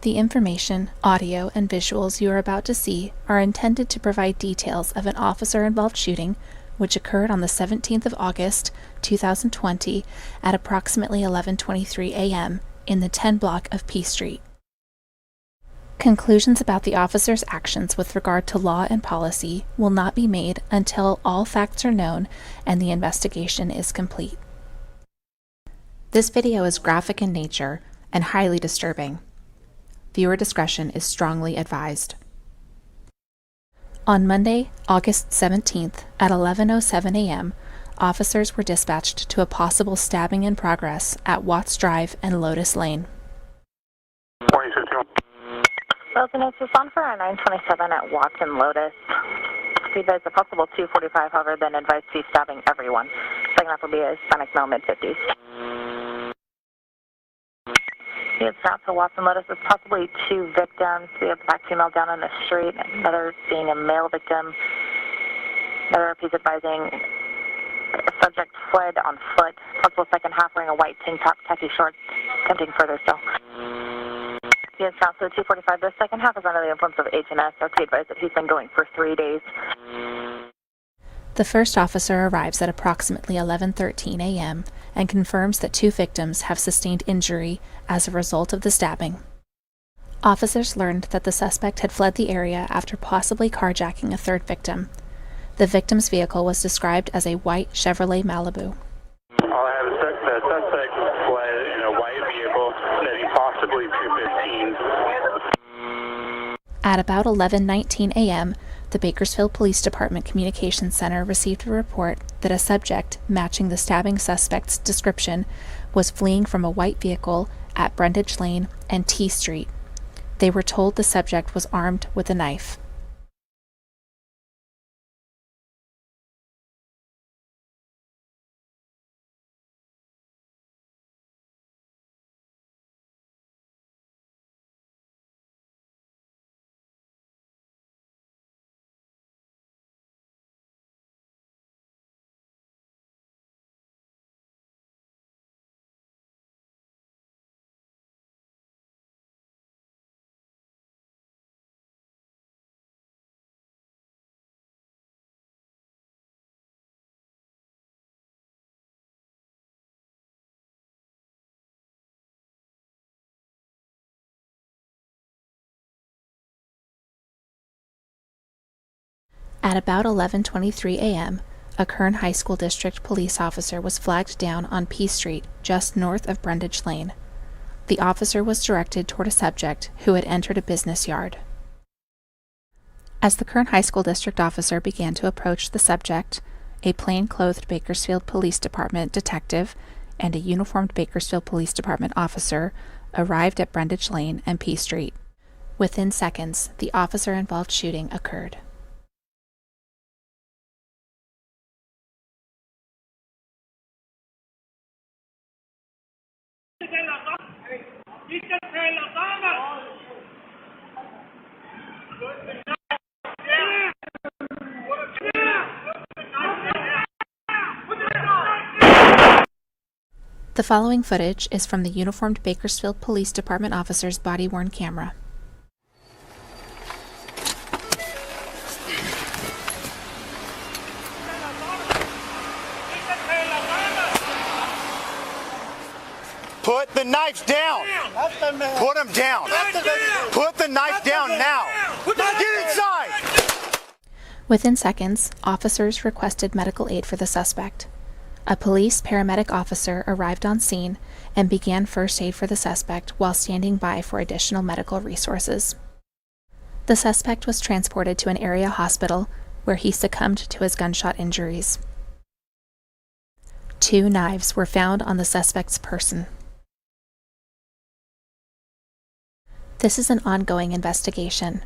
The information, audio, and visuals you are about to see are intended to provide details of an officer-involved shooting which occurred on the 17th of August, 2020 at approximately 11:23 a.m. in the 10 block of P Street. Conclusions about the officer's actions with regard to law and policy will not be made until all facts are known and the investigation is complete. This video is graphic in nature and highly disturbing. Viewer discretion is strongly advised. On Monday, August 17th at 11:07 a.m., officers were dispatched to a possible stabbing in progress at Watts Drive and Lotus Lane. Wilson, it's on for our 927 at Watts and Lotus. Be advised a possible 245, however, then advised to be stabbing everyone. Second half will be a Hispanic male, mid-50s. It's out to Watts and Lotus. There's possibly two victims. We have a black female down on the street, another being a male victim. Another piece advising a subject fled on foot. Possible second half wearing a white tank top, khaki shorts, attempting further still. Yes, Council 245. The second half is under the influence of H&S. Be advised that he's been going for 3 days. The first officer arrives at approximately 11:13 a.m. and confirms that two victims have sustained injury as a result of the stabbing. Officers learned that the suspect had fled the area after possibly carjacking a third victim. The victim's vehicle was described as a white Chevrolet Malibu. All I have is that the suspect fled in a white vehicle, that he possibly 215. At about 11:19 a.m., the Bakersfield Police Department Communications Center received a report that a subject matching the stabbing suspect's description was fleeing from a white vehicle at Brundage Lane and T Street. They were told the subject was armed with a knife. At about 11:23 a.m., a Kern High School District police officer was flagged down on P Street, just north of Brundage Lane. The officer was directed toward a subject who had entered a business yard. As the Kern High School District officer began to approach the subject, a plain-clothed Bakersfield Police Department detective and a uniformed Bakersfield Police Department officer arrived at Brundage Lane and P Street. Within seconds, the officer-involved shooting occurred. The following footage is from the uniformed Bakersfield Police Department officer's body-worn camera. Put the knives down! Put them down! Put the knife down now! Get inside! Within seconds, officers requested medical aid for the suspect. A police paramedic officer arrived on scene and began first aid for the suspect while standing by for additional medical resources. The suspect was transported to an area hospital where he succumbed to his gunshot injuries. 2 knives were found on the suspect's person. This is an ongoing investigation.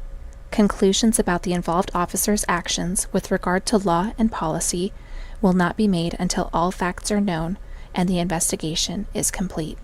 Conclusions about the involved officer's actions with regard to law and policy will not be made until all facts are known and the investigation is complete.